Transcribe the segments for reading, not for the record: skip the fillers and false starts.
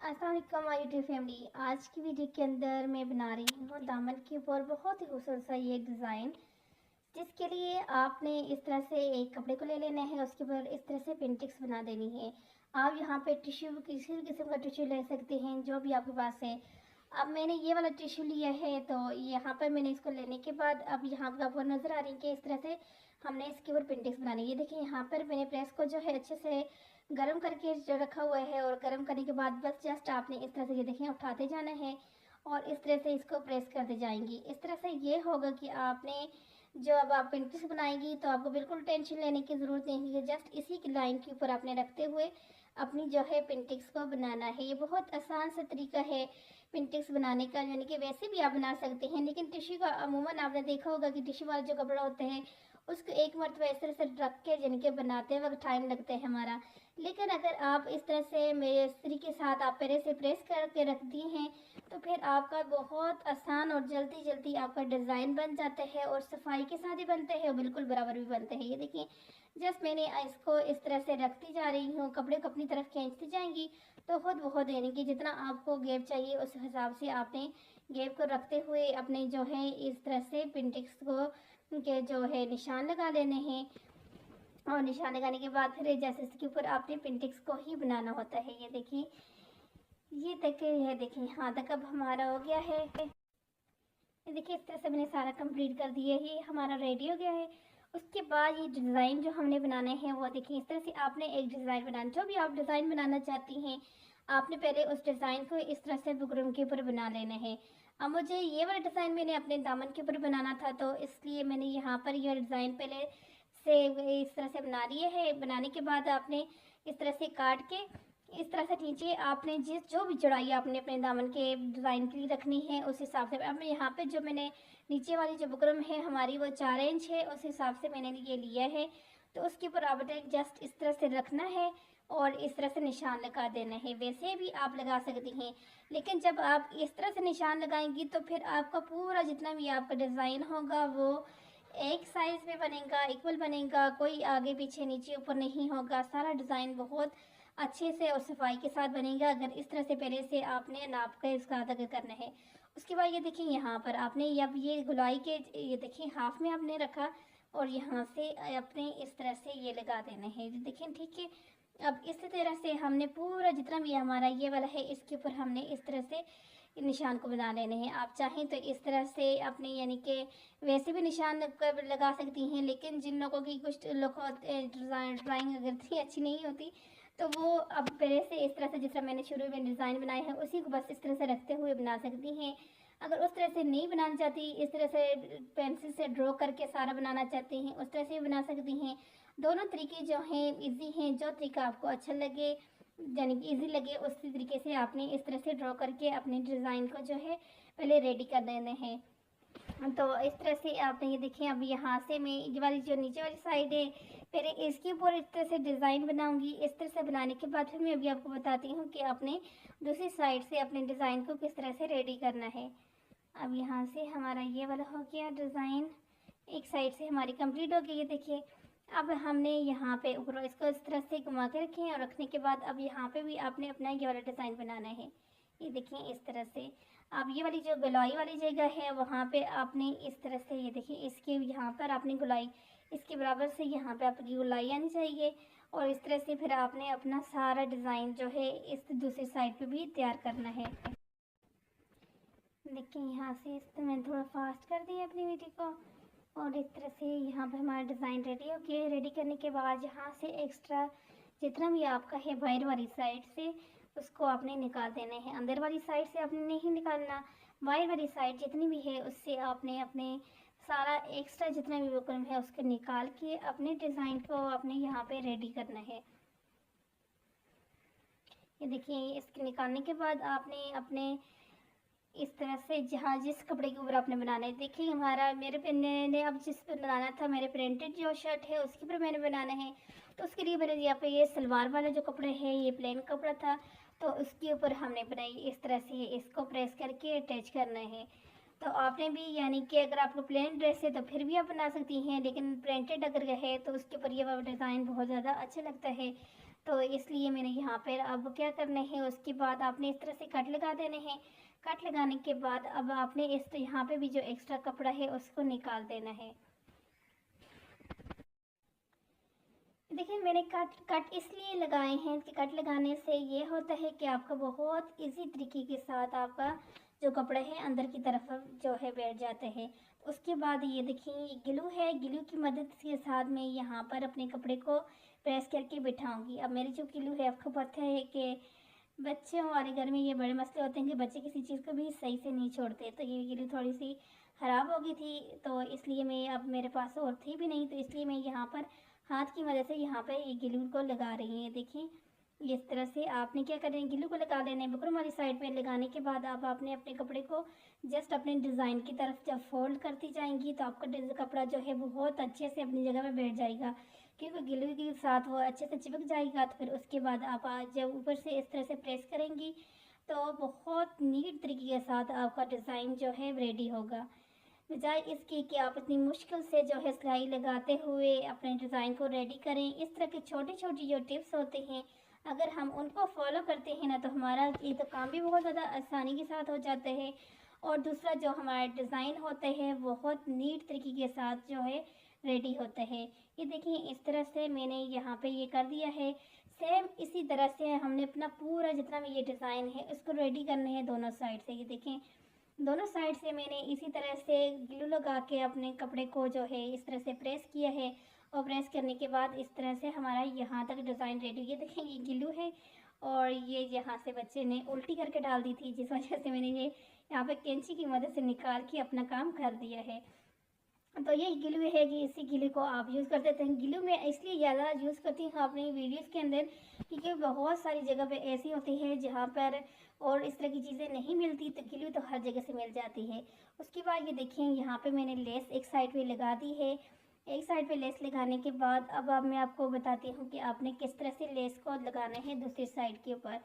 अस्सलाम वालेकुम my YouTube family. आज की वीडियो के अंदर मैं बना रही हूँ दामन के ऊपर बहुत ही खूबसूरत सा ये डिज़ाइन, जिसके लिए आपने इस तरह से एक कपड़े को ले लेना है, उसके ऊपर इस तरह से पेंटिंग्स बना देनी है। आप यहाँ पे टिश्यू किसी भी किस्म का टिश्यू ले सकते हैं जो भी आपके पास है। अब मैंने ये वाला टिश्यू लिया है, तो यहाँ पर मैंने इसको लेने के बाद अब यहाँ पर आपको नज़र आ रही है कि इस तरह से हमने इसके ऊपर पेंटिंग्स बनानी है। ये देखिए यहाँ पर मैंने प्रेस को जो है अच्छे से गरम करके जो रखा हुआ है, और गरम करने के बाद बस जस्ट आपने इस तरह से ये देखें उठाते जाना है और इस तरह से इसको प्रेस करते जाएंगी। इस तरह से ये होगा कि आपने जो अब आप पेंटिंग्स बनाएंगी तो आपको बिल्कुल टेंशन लेने की ज़रूरत नहीं है। जस्ट इसी की लाइन के ऊपर आपने रखते हुए अपनी जो है पेंटिंग्स को बनाना है। ये बहुत आसान सा तरीका है पेंटिंग्स बनाने का, यानी कि वैसे भी आप बना सकते हैं, लेकिन टिश्यू का अमूमन आपने देखा होगा कि टिश्यू वाला जो कपड़ा होता है उसको एक मरतबा इस तरह से रख के यानी कि बनाते वक्त टाइम लगता है हमारा। लेकिन अगर आप इस तरह से मेरे स्त्री के साथ आप पहले से प्रेस करके रख दी हैं तो फिर आपका बहुत आसान और जल्दी जल्दी आपका डिज़ाइन बन जाता है, और सफाई के साथ ही बनते हैं और बिल्कुल बराबर भी बनते हैं। ये देखिए जस्ट मैंने इसको इस तरह से रखती जा रही हूँ, कपड़े को अपनी तरफ खींचती जाएंगी तो खुद बहुत यानी कि जितना आपको गैप चाहिए उस हिसाब से आपने गैप को रखते हुए अपने जो है इस तरह से पेंटिंग्स को के जो है निशान लगा लेने हैं। और निशान लगाने के बाद फिर जैसे इसके ऊपर आपने पेंटिंग्स को ही बनाना होता है। ये देखिए ये तक है, देखिए यहाँ तक अब हमारा हो गया है। ये देखिए इस तरह से मैंने सारा कंप्लीट कर दिया है, हमारा रेडी हो गया है। उसके बाद ये डिज़ाइन जो हमने बनाने हैं वो देखिए इस तरह से आपने एक डिज़ाइन बनाना, जो भी आप डिज़ाइन बनाना चाहती हैं आपने पहले उस डिज़ाइन को इस तरह से बुकरम के ऊपर बना लेना है। अब मुझे ये वाला डिज़ाइन मैंने अपने दामन के ऊपर बनाना था, तो इसलिए मैंने यहाँ पर ये डिज़ाइन पहले से इस तरह से बना लिए है। बनाने के बाद आपने इस तरह से काट के इस तरह से नीचे आपने जिस जो भी चौड़ाई आपने अपने दामन के डिज़ाइन के लिए रखनी है उस हिसाब से। अब यहाँ पे जो मैंने नीचे वाली जो बुकरम है हमारी वो 4 इंच है, उस हिसाब से मैंने ये लिया है। तो उसके ऊपर आपने जस्ट इस तरह से रखना है और इस तरह से निशान लगा देना है। वैसे भी आप लगा सकती हैं, लेकिन जब आप इस तरह से निशान लगाएंगी तो फिर आपका पूरा जितना भी आपका डिज़ाइन होगा वो एक साइज़ में बनेगा, इक्वल बनेगा, कोई आगे पीछे नीचे ऊपर नहीं होगा। सारा डिज़ाइन बहुत अच्छे से और सफाई के साथ बनेगा अगर इस तरह से पहले से आपने नाप का इसका अदा करना है। उसके बाद ये देखिए यहाँ पर आपने अब ये गुलाई के ये देखिए हाफ में आपने रखा और यहाँ से अपने इस तरह से ये लगा देना है। देखिए ठीक है। अब इसी तरह से हमने पूरा जितना भी हमारा ये वाला है इसके ऊपर हमने इस तरह से निशान को बना लेने हैं। आप चाहें तो इस तरह से अपने यानी कि वैसे भी निशान लगा सकती हैं, लेकिन जिन लोगों की कुछ लोग ड्राइंग अगर इतनी अच्छी नहीं होती तो वो अब पहले से इस तरह से जिस तरह मैंने शुरू में डिज़ाइन बनाए हैं उसी को बस इस तरह से रखते हुए बना सकती हैं। अगर उस तरह से नहीं बनाना चाहती, इस तरह से पेंसिल से ड्रॉ करके सारा बनाना चाहती हैं, उस तरह से भी बना सकती हैं। दोनों तरीके जो हैं इजी हैं, जो तरीका आपको अच्छा लगे यानी कि इजी लगे उसी तरीके से आपने इस तरह से ड्रॉ करके अपने डिज़ाइन को जो है पहले रेडी कर देना है। तो इस तरह से आपने ये देखिए अब यहाँ से मैं ये वाली जो नीचे वाली साइड है फिर इसके ऊपर इस तरह से डिज़ाइन बनाऊंगी। इस तरह से बनाने के बाद फिर मैं अभी आपको बताती हूँ कि आपने दूसरी साइड से अपने डिज़ाइन को किस तरह से रेडी करना है। अब यहाँ से हमारा ये वाला हो गया डिज़ाइन, एक साइड से हमारी कंप्लीट हो गई। ये देखिए अब हमने यहाँ पे ऊपर इसको इस तरह से घुमा के रखें, और रखने के बाद अब यहाँ पे भी आपने अपना ये वाला डिज़ाइन बनाना है। ये देखिए इस तरह से अब ये वाली जो गोलाई वाली जगह है वहाँ पे आपने इस तरह से ये देखिए इसके यहाँ पर आपने गोलाई इसके बराबर से यहाँ पे आपकी गोलाई आनी चाहिए, और इस तरह से फिर आपने अपना सारा डिज़ाइन जो है इस दूसरी साइड पे भी तैयार करना है। देखिए यहाँ से इस मैंने थोड़ा फास्ट कर दिया अपनी वीडियो को, और इस तरह से यहाँ पे हमारा डिज़ाइन रेडी हो गया। रेडी करने के बाद यहाँ से एक्स्ट्रा जितना भी आपका है बाहर वाली साइड से उसको आपने निकाल देना है। अंदर वाली साइड से आपने नहीं निकालना, बाहर वाली साइड जितनी भी है उससे आपने अपने सारा एक्स्ट्रा जितना भी बुकरम है उसको निकाल के अपने डिज़ाइन को आपने यहाँ पे रेडी करना है। ये देखिए इसके निकालने के बाद आपने अपने इस तरह से जहाँ जिस कपड़े के ऊपर आपने बनाना है, देखिए हमारा मेरे ने अब जिस पर बनाना था मेरे प्रिंटेड जो शर्ट है उसके ऊपर मैंने बनाना है, तो उसके लिए मैंने यहाँ पे ये सलवार वाला जो कपड़ा है ये प्लेन कपड़ा था तो उसके ऊपर हमने बनाई इस तरह से इसको प्रेस करके अटैच करना है। तो आपने भी यानी कि अगर आपको प्लेन ड्रेस है तो फिर भी आप बना सकती हैं, लेकिन प्रिंटेड अगर है तो उसके ऊपर ये वाला डिज़ाइन बहुत ज़्यादा अच्छा लगता है। तो इसलिए मैंने यहाँ पर अब क्या करना है, उसके बाद आपने इस तरह से कट लगा देने हैं। कट लगाने के बाद अब आपने इस यहाँ पे भी जो एक्स्ट्रा कपड़ा है उसको निकाल देना है। देखिए मैंने कट इसलिए लगाए हैं कि कट लगाने से ये होता है कि आपका बहुत इजी तरीके के साथ आपका जो कपड़ा है अंदर की तरफ जो है बैठ जाते हैं। उसके बाद ये देखिए ये ग्लू है, ग्लू की मदद के साथ मैं यहाँ पर अपने कपड़े को प्रेस करके बिठाऊंगी। अब मेरी जो ग्लू है, आपको पता है कि बच्चों वाले घर में ये बड़े मसले होते हैं कि बच्चे किसी चीज़ को भी सही से नहीं छोड़ते। तो ये ग्लू थोड़ी सी ख़राब हो गई थी, तो इसलिए मैं अब मेरे पास और थी भी नहीं, तो इसलिए मैं यहाँ पर हाथ की मदद से यहाँ पे ये ग्लू को लगा रही हैं। देखिए इस तरह से आपने क्या करना है, ग्लू को लगा लेना है। बुकरम वाली साइड पे लगाने के बाद अब आपने अपने कपड़े को जस्ट अपने डिज़ाइन की तरफ जब फोल्ड करती जाएंगी तो आपका कपड़ा जो है बहुत अच्छे से अपनी जगह पे बैठ जाएगा, क्योंकि ग्लू के साथ वो अच्छे से चिपक जाएगा। तो फिर उसके बाद आप जब ऊपर से इस तरह से प्रेस करेंगी तो बहुत नीट तरीके के साथ आपका डिज़ाइन जो है रेडी होगा। बजाय इसके कि आप इतनी मुश्किल से जो है सिलाई लगाते हुए अपने डिज़ाइन को रेडी करें। इस तरह के छोटी छोटी जो टिप्स होते हैं, अगर हम उनको फॉलो करते हैं ना, तो हमारा ये तो काम भी बहुत ज़्यादा आसानी के साथ हो जाता है, और दूसरा जो हमारा डिज़ाइन होते हैं बहुत नीट तरीके के साथ जो है रेडी होता है। ये देखिए इस तरह से मैंने यहाँ पे ये कर दिया है। सेम इसी तरह से हमने अपना पूरा जितना भी ये डिज़ाइन है उसको रेडी करना है दोनों साइड से। ये देखें दोनों साइड से मैंने इसी तरह से ग्लू लगा के अपने कपड़े को जो है इस तरह से प्रेस किया है, और प्रेस करने के बाद इस तरह से हमारा यहाँ तक डिज़ाइन रेडी। ये देखें ये ग्लू है, और ये यहाँ से बच्चे ने उल्टी करके डाल दी थी, जिस वजह से मैंने ये यहाँ पे कैंची की मदद से निकाल के अपना काम कर दिया है। तो ये ग्लू है कि इसी ग्लू को आप यूज़ कर देते हैं। ग्लू मैं इसलिए ज़्यादा यूज़ करती हूँ अपनी वीडियोस के अंदर, क्योंकि बहुत सारी जगह पे ऐसी होती है जहाँ पर और इस तरह की चीज़ें नहीं मिलती, तो ग्लू तो हर जगह से मिल जाती है। उसके बाद ये देखिए यहाँ पे मैंने लेस एक साइड पे लगा दी है। एक साइड पे लेस लगाने के बाद अब मैं आपको बताती हूँ कि आपने किस तरह से लेस को लगाना है दूसरी साइड के ऊपर।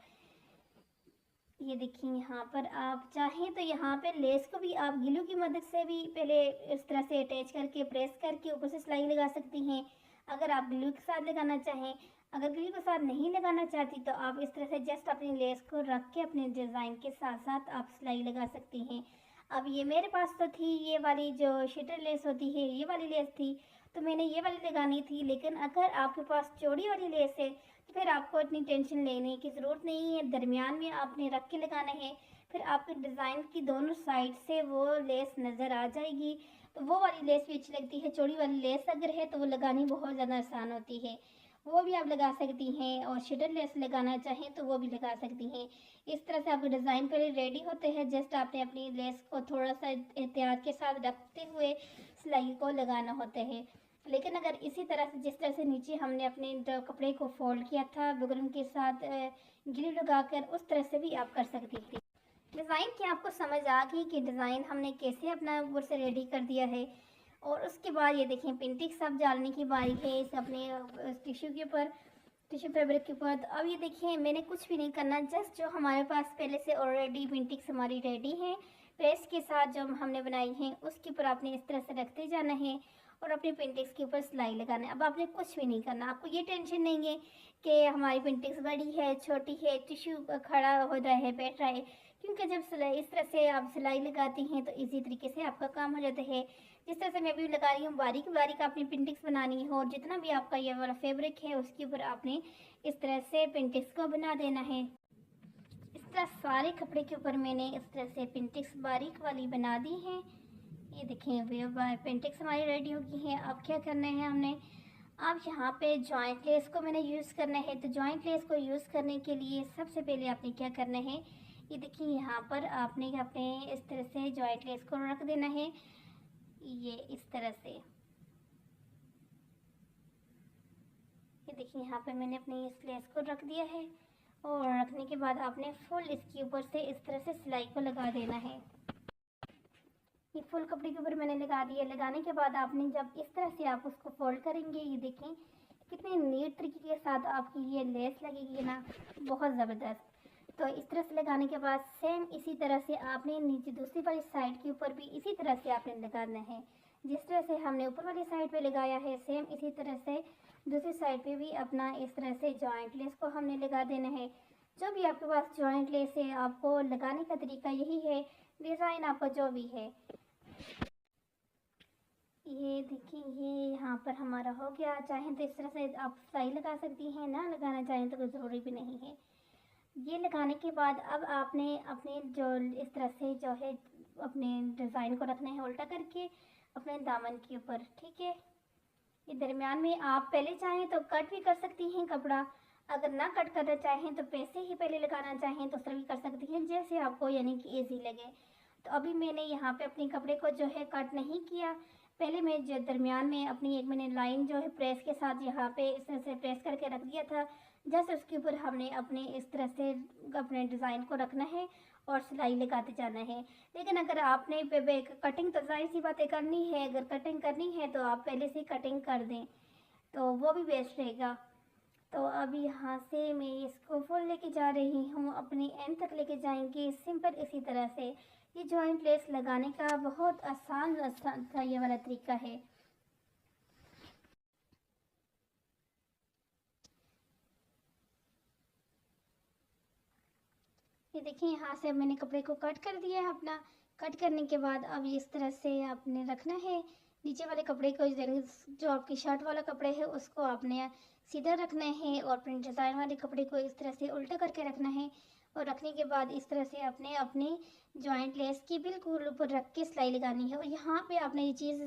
ये देखिए यहाँ पर आप चाहें तो यहाँ पे लेस को भी आप ग्लू की मदद से भी पहले इस तरह से अटैच करके प्रेस करके ऊपर से सिलाई लगा सकती हैं, अगर आप ग्लू के साथ लगाना चाहें। अगर ग्लू के साथ नहीं लगाना चाहती तो आप इस तरह से जस्ट अपनी लेस को रख के अपने डिज़ाइन के साथ साथ आप सिलाई लगा सकती हैं। अब ये मेरे पास तो थी ये वाली जो शटर लेस होती है, ये वाली लेस थी, तो मैंने ये वाली लगानी थी। लेकिन अगर आपके पास चौड़ी वाली लेस है तो फिर आपको इतनी टेंशन लेने की ज़रूरत नहीं है, दरमियान में आपने रख के लगाना है। फिर आपके डिज़ाइन की दोनों साइड से वो लेस नज़र आ जाएगी, तो वो वाली लेस भी अच्छी लगती है। चौड़ी वाली लेस अगर है तो वो लगानी बहुत ज़्यादा आसान होती है, वो भी आप लगा सकती हैं, और शटर लेस लगाना चाहें तो वो भी लगा सकती हैं। इस तरह से आपके डिज़ाइन पहले रेडी होते हैं, जस्ट आपने अपनी लेस को थोड़ा सा एहतियात के साथ रखते हुए सिलाई को लगाना होता है। लेकिन अगर इसी तरह से जिस तरह से नीचे हमने अपने कपड़े को फोल्ड किया था बुकरम के साथ ग्लू लगाकर, उस तरह से भी आप कर सकती थी। डिज़ाइन की आपको समझ आ गई कि डिज़ाइन हमने कैसे अपना ऊपर से रेडी कर दिया है। और उसके बाद ये देखें पिंटिक्स अब डालने की बारी है इस अपने टिश्यू के ऊपर, टिश्यू फैब्रिक के ऊपर। तो अब ये देखिए मैंने कुछ भी नहीं करना, जस्ट जो हमारे पास पहले से ऑलरेडी पिंटिक्स हमारी रेडी हैं प्रेस के साथ जो हमने बनाई हैं, उसके ऊपर आपने इस तरह से रखते जाना है और अपने पिंटिक्स के ऊपर सिलाई लगाना है। अब आपने कुछ भी नहीं करना, आपको ये टेंशन नहीं है कि हमारी पिंटिक्स बड़ी है छोटी है, टिश्यू खड़ा हो रहा है बैठ रहा है, क्योंकि जब सिलाई इस तरह से आप सिलाई लगाती हैं तो इजी तरीके से आपका काम हो जाता है। जिस तरह से मैं भी लगा रही हूँ, बारीक बारीक आपने पिंटिक्स बनानी है, और जितना भी आपका ये वाला फैब्रिक है उसके ऊपर आपने इस तरह से पिंटिक्स को बना देना है। इस तरह सारे कपड़े के ऊपर मैंने इस तरह से पिंटिक्स बारीक वाली बना दी हैं। ये देखें वे पिंटिक्स हमारी रेडी हो गई हैं। अब क्या करना है हमने, अब यहाँ पे जॉइंट लेस को मैंने यूज़ करना है। तो जॉइंट लेस को यूज़ करने के लिए सबसे पहले आपने क्या करना है, ये देखिए यहाँ पर आपने अपने इस तरह से जॉइंट लेस को रख देना है, ये इस तरह से। ये देखिए यहाँ पे मैंने अपनी इस लेस को रख दिया है, और रखने के बाद आपने फुल इसके ऊपर से इस तरह से सिलाई को लगा देना है। ये फुल कपड़े के ऊपर मैंने लगा दिया। लगाने के बाद आपने जब इस तरह से आप उसको फोल्ड करेंगे, ये देखें कितने नीट तरीके के साथ आपकी ये लेस लगेगी ना, बहुत ज़बरदस्त। तो इस तरह से लगाने के बाद सेम इसी तरह से आपने नीचे दूसरी वाली साइड के ऊपर भी इसी तरह से आपने लगाना है। जिस तरह से हमने ऊपर वाली साइड पे लगाया है, सेम इसी तरह से दूसरी साइड पे भी अपना इस तरह से जॉइंट लेस को हमने लगा देना है। जो भी आपके पास जॉइंट लेस है, आपको लगाने का तरीका यही है, डिज़ाइन आपका जो भी है। ये देखिए, ये यहाँ पर हमारा हो गया। चाहें तो इस तरह से आप सिलाई लगा सकती हैं, ना लगाना चाहें तो कोई ज़रूरी भी नहीं है। ये लगाने के बाद अब आपने अपने जो इस तरह से जो है अपने डिज़ाइन को रखना है उल्टा करके अपने दामन के ऊपर, ठीक है। ये दरमियान में आप पहले चाहें तो कट भी कर सकती हैं कपड़ा, अगर ना कट करना चाहें तो पैसे ही पहले लगाना चाहें तो उस तरह भी कर सकती हैं, जैसे आपको यानी कि ईजी लगे। तो अभी मैंने यहाँ पे अपने कपड़े को जो है कट नहीं किया, पहले मैं जो दरमियान में अपनी एक मैंने लाइन जो है प्रेस के साथ यहाँ पे इस तरह से प्रेस करके रख दिया था। जैसे उसके ऊपर हमने अपने इस तरह से अपने डिज़ाइन को रखना है और सिलाई लगाते जाना है। लेकिन अगर आपने कटिंग तो जाहिर सी बातें करनी है, अगर कटिंग करनी है तो आप पहले से कटिंग कर दें तो वो भी बेस्ट रहेगा। तो अब यहाँ से मैं इसको फुल लेके जा रही हूँ, अपनी एंड तक लेके जाएंगे सिंपल इसी तरह से। ये जॉइंट लेस लगाने का बहुत आसान सा ये वाला तरीका है। ये देखिए, यहाँ से अब मैंने कपड़े को कट कर दिया है अपना। कट करने के बाद अब इस तरह से आपने रखना है। नीचे वाले कपड़े को जो आपकी शर्ट वाला कपड़े है उसको आपने सीधा रखना है और प्रिंट डिज़ाइन वाले कपड़े को इस तरह से उल्टा करके रखना है। और रखने के बाद इस तरह से आपने अपने जॉइंट लेस की बिल्कुल ऊपर रख के सिलाई लगानी है। और यहाँ पे आपने ये चीज़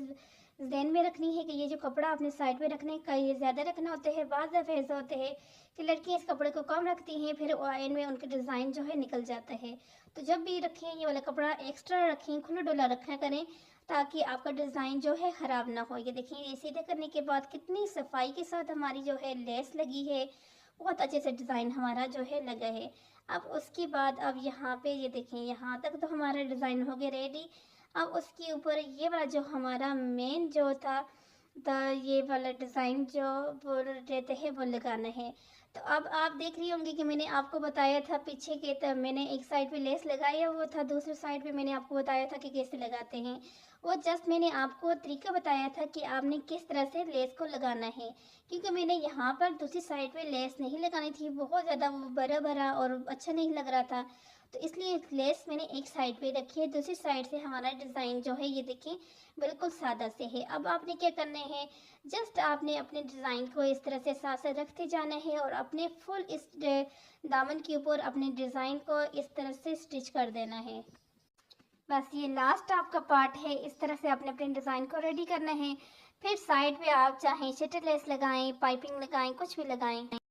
ध्यान में रखनी है कि ये जो कपड़ा आपने साइड में रखने का ये ज़्यादा रखना होता है। बाज़ दफ़े ऐसा होते हैं कि लड़कियाँ इस कपड़े को कम रखती हैं, फिर एंड में उनके डिज़ाइन जो है निकल जाता है। तो जब भी रखें ये वाला कपड़ा एक्स्ट्रा रखें, खुला डुला रखा करें ताकि आपका डिज़ाइन जो है ख़राब ना हो। ये देखिए, ये सीधे करने के बाद कितनी सफाई के साथ हमारी जो है लेस लगी है, बहुत अच्छे से डिज़ाइन हमारा जो है लगा है। अब उसके बाद अब यहाँ पे ये देखें, यहाँ तक तो हमारा डिज़ाइन हो गया रेडी। अब उसके ऊपर ये वाला जो हमारा मेन जो था ये वाला डिज़ाइन जो वो रहते हैं वो लगाना है। तो अब आप देख रही होंगी कि मैंने आपको बताया था पीछे के, तब मैंने एक साइड पे लेस लगाया हुआ था, दूसरे साइड पे मैंने आपको बताया था कि कैसे लगाते हैं। वो जस्ट मैंने आपको तरीका बताया था कि आपने किस तरह से लेस को लगाना है, क्योंकि मैंने यहाँ पर दूसरी साइड पे लेस नहीं लगानी थी, बहुत ज़्यादा वो भरा भरा और अच्छा नहीं लग रहा था। तो इसलिए लेस मैंने एक साइड पे रखी है, दूसरी साइड से हमारा डिज़ाइन जो है ये देखिए बिल्कुल सादा से है। अब आपने क्या करना है, जस्ट आपने अपने डिज़ाइन को इस तरह से साथ साथ रखते जाना है और अपने फुल इस दामन के ऊपर अपने डिज़ाइन को इस तरह से स्टिच कर देना है। बस ये लास्ट आपका पार्ट है, इस तरह से आपने अपने डिज़ाइन को रेडी करना है। फिर साइड पे आप चाहें शटर लेस लगाएं, पाइपिंग लगाएं, कुछ भी लगाएं।